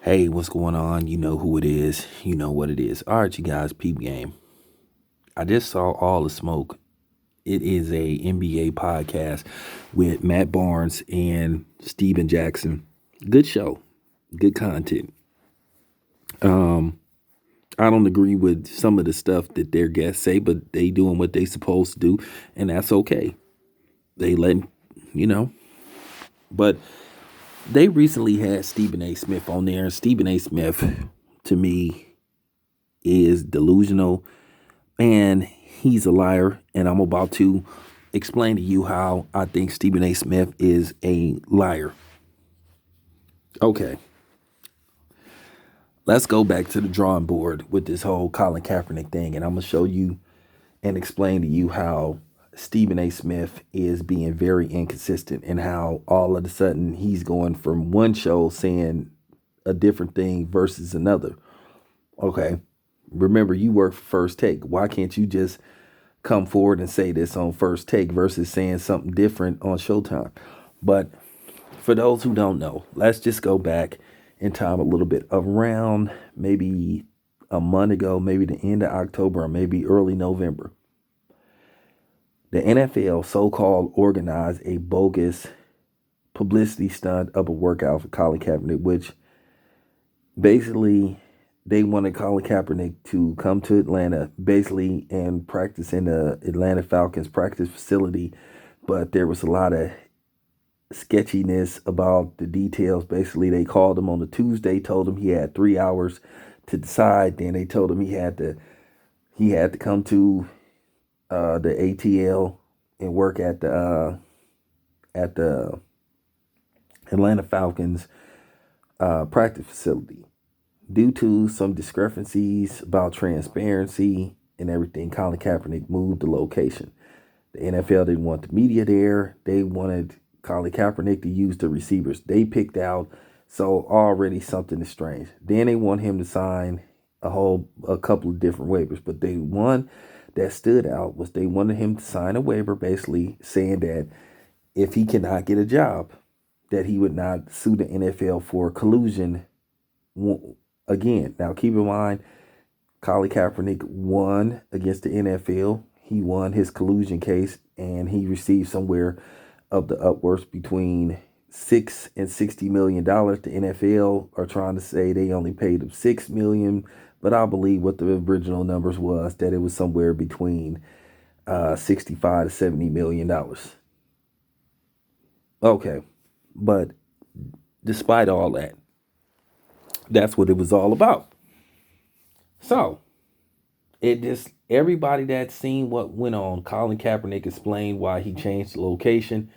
Hey, what's going on? You know who it is. You know what it is. All right, you guys, peep game. I just saw All the Smoke. It is a NBA podcast with Matt Barnes and Steven Jackson. Good show. Good content. I don't agree with some of the stuff that their guests say, but they doing what they supposed to do, and that's okay. They letting you know. But they recently had Stephen A. Smith on there, and Stephen A. Smith, to me, is delusional and he's a liar. And I'm about to explain to you how I think Stephen A. Smith is a liar. Okay, let's go back to the drawing board with this whole Colin Kaepernick thing, and I'm gonna show you and explain to you how Stephen A. Smith is being very inconsistent and how all of a sudden he's going from one show saying a different thing versus another. Okay. Remember, you work for First Take. Why can't you just come forward and say this on First Take versus saying something different on Showtime? But for those who don't know, let's just go back in time a little bit. Around maybe a month ago, maybe the end of October or maybe early November, the NFL so-called organized a bogus publicity stunt of a workout for Colin Kaepernick, which basically they wanted Colin Kaepernick to come to Atlanta basically and practice in the Atlanta Falcons practice facility, but there was a lot of sketchiness about the details. Basically, they called him on the Tuesday, told him he had 3 hours to decide. Then they told him he had to come to the ATL and work at the Atlanta Falcons practice facility. Due to some discrepancies about transparency and everything, Colin Kaepernick moved the location. The NFL didn't want the media there. They wanted Colin Kaepernick to use the receivers they picked out. So already something is strange. Then they want him to sign a couple of different waivers. But the one that stood out was they wanted him to sign a waiver basically saying that if he cannot get a job, that he would not sue the NFL for collusion again. Now keep in mind, Colin Kaepernick won against the NFL. He won his collusion case and he received somewhere of the upwards between $6 and $60 million. The NFL are trying to say they only paid him $6 million, but I believe what the original numbers was that it was somewhere between 65 to $70 million. Okay, but despite all that, that's what it was all about. So it just everybody that's seen what went on, Colin Kaepernick explained why he changed the location.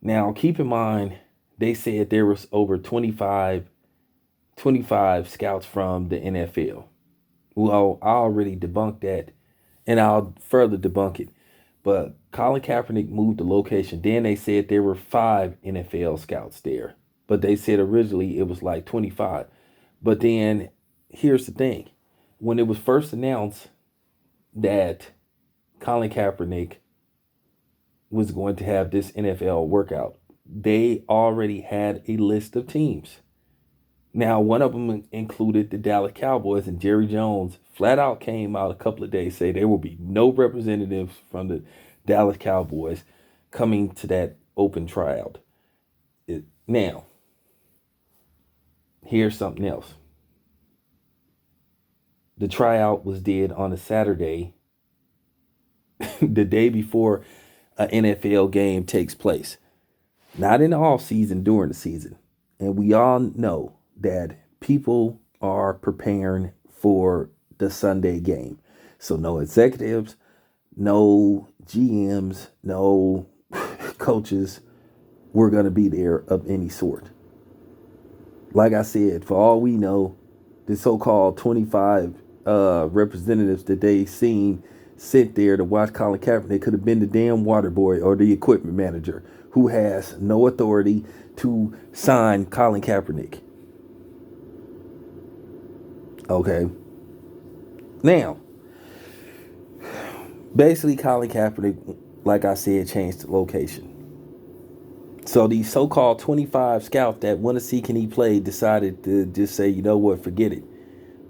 Now keep in mind, they said there was over 25 scouts from the NFL. Well, I already debunked that and I'll further debunk it. But Colin Kaepernick moved the location. Then they said there were 5 NFL scouts there. But they said originally it was like 25. But then here's the thing. When it was first announced that Colin Kaepernick was going to have this NFL workout, they already had a list of teams. Now, one of them included the Dallas Cowboys, and Jerry Jones flat out came out a couple of days say there will be no representatives from the Dallas Cowboys coming to that open tryout. Now, here's something else. The tryout was did on a Saturday, the day before an NFL game takes place. Not in the off season, during the season. And we all know that people are preparing for the Sunday game. So no executives, no GMs, no coaches were going to be there of any sort. Like I said, for all we know, the so-called 25 representatives that they seen sit there to watch Colin Kaepernick could have been the damn water boy or the equipment manager who has no authority to sign Colin Kaepernick. Okay. Now, basically, Colin Kaepernick, like I said, changed the location. So these so-called 25 scouts that want to see can he play decided to just say, you know what, forget it.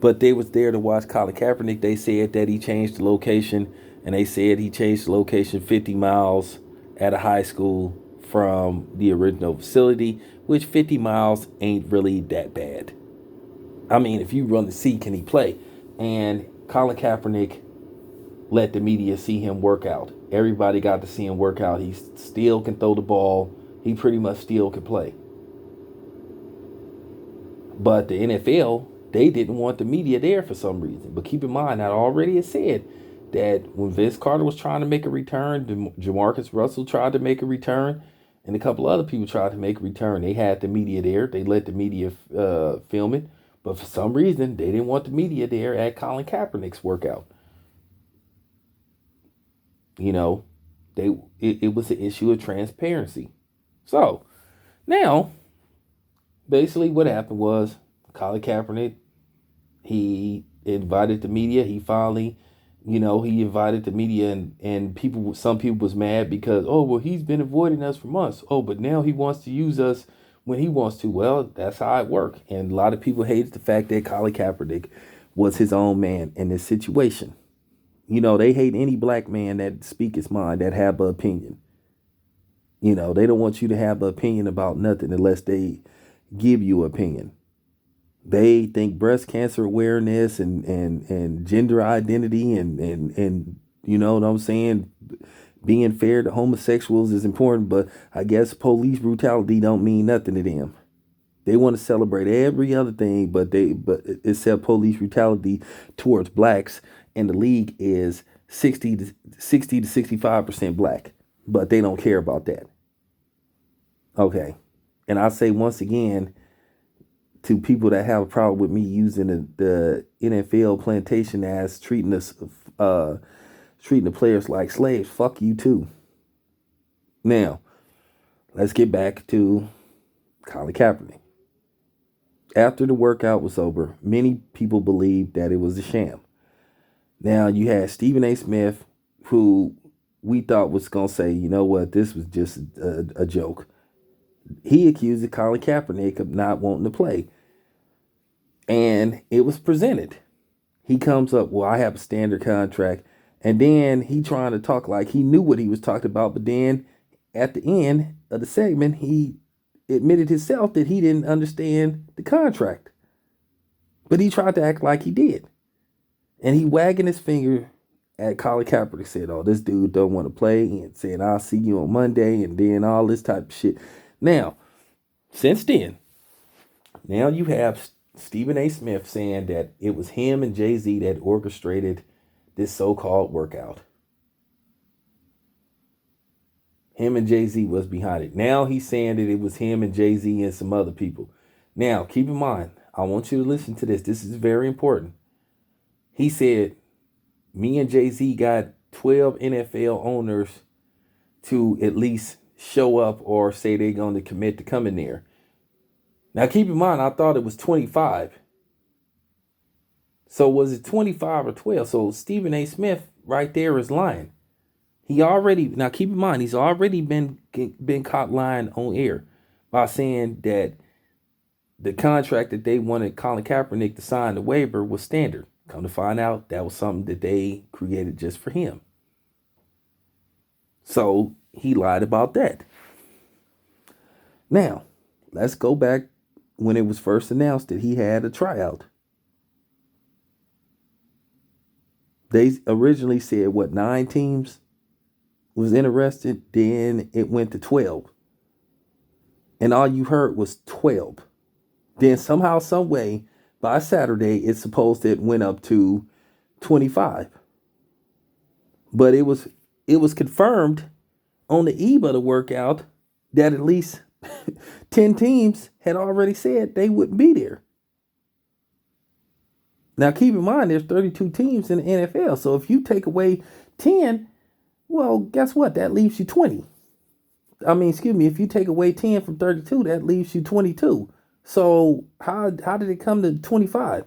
But they was there to watch Colin Kaepernick. They said that he changed the location, and they said he changed the location 50 miles at a high school from the original facility, which 50 miles ain't really that bad. I mean, if you run to see can he play, and Colin Kaepernick let the media see him work out. Everybody got to see him work out. He still can throw the ball. He pretty much still can play. But the NFL, they didn't want the media there for some reason. But keep in mind, I already had said that when Vince Carter was trying to make a return, Jamarcus Russell tried to make a return, and a couple other people tried to make a return. They had the media there. They let the media film it. But for some reason, they didn't want the media there at Colin Kaepernick's workout. You know, it was an issue of transparency. So now, basically, what happened was Colin Kaepernick, he invited the media. He finally, he invited the media, and some people was mad because, oh, well, he's been avoiding us for months. Oh, but now he wants to use us when he wants to. Well, that's how it works. And a lot of people hated the fact that Colin Kaepernick was his own man in this situation. They hate any black man that speak his mind, that have an opinion. They don't want you to have an opinion about nothing unless they give you an opinion. They think breast cancer awareness and gender identity and you know what I'm saying, being fair to homosexuals is important, but I guess police brutality don't mean nothing to them. They want to celebrate every other thing, but except police brutality towards blacks, and the league is 60 to 65% black, but they don't care about that. Okay, and I say once again to people that have a problem with me using the NFL plantation as treating the players like slaves, fuck you too. Now, let's get back to Colin Kaepernick. After the workout was over, many people believed that it was a sham. Now, you had Stephen A. Smith, who we thought was going to say, you know what, this was just a joke. He accused Colin Kaepernick of not wanting to play. And it was presented. He comes up, well, I have a standard contract. And then he trying to talk like he knew what he was talking about. But then at the end of the segment, he admitted himself that he didn't understand the contract. But he tried to act like he did. And he wagging his finger at Colin Kaepernick, said, oh, this dude don't want to play. And saying, I'll see you on Monday. And then all this type of shit. Now, since then, now you have Stephen A. Smith saying that it was him and Jay-Z that orchestrated this so-called workout. Him and Jay-Z was behind it. Now he's saying that it was him and Jay-Z and some other people. Now, keep in mind, I want you to listen to this. This is very important. He said, me and Jay-Z got 12 NFL owners to at least show up or say they're going to commit to coming there. Now, keep in mind, I thought it was 25. So was it 25 or 12? So Stephen A. Smith right there is lying. Now keep in mind, he's already been caught lying on air by saying that the contract that they wanted Colin Kaepernick to sign, the waiver, was standard. Come to find out, that was something that they created just for him. So he lied about that. Now, let's go back when it was first announced that he had a tryout. They originally said, 9 teams was interested? Then it went to 12. And all you heard was 12. Then somehow, some way, by Saturday, it's supposed that it went up to 25. But it was confirmed on the eve of the workout that at least 10 teams had already said they wouldn't be there. Now, keep in mind, there's 32 teams in the NFL. So if you take away 10, well, guess what? That leaves you 20. If you take away 10 from 32, that leaves you 22. So how did it come to 25?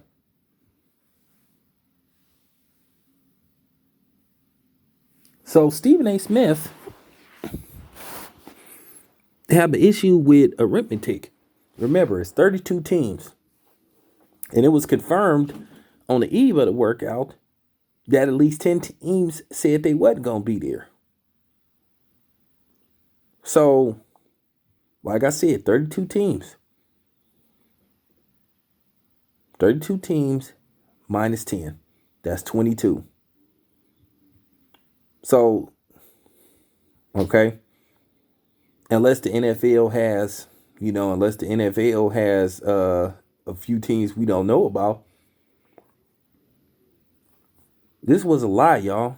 So Stephen A. Smith have an issue with arithmetic. Remember, it's 32 teams. And it was confirmed on the eve of the workout that at least 10 teams said they wasn't going to be there. So, like I said, 32 teams. 32 teams minus 10. That's 22. So, okay. Unless the NFL has, a few teams we don't know about. This was a lie, y'all.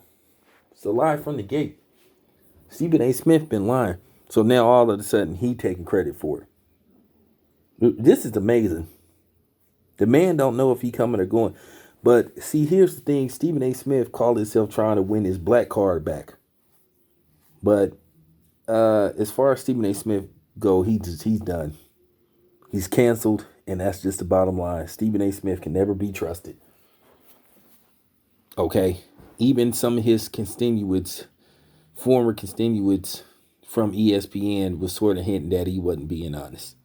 It's a lie from the gate. Stephen A. Smith been lying. So now all of a sudden he taking credit for it. This is amazing. The man don't know if he coming or going. But see, here's the thing. Stephen A. Smith called himself trying to win his black card back. But as far as Stephen A. Smith go, he's done. He's canceled, and that's just the bottom line. Stephen A. Smith can never be trusted. Okay? Even some of his former constituents from ESPN was sort of hinting that he wasn't being honest.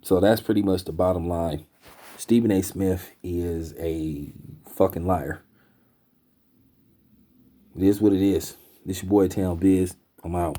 So that's pretty much the bottom line. Stephen A. Smith is a fucking liar. It is what it is. This your boy Town Biz. I'm out.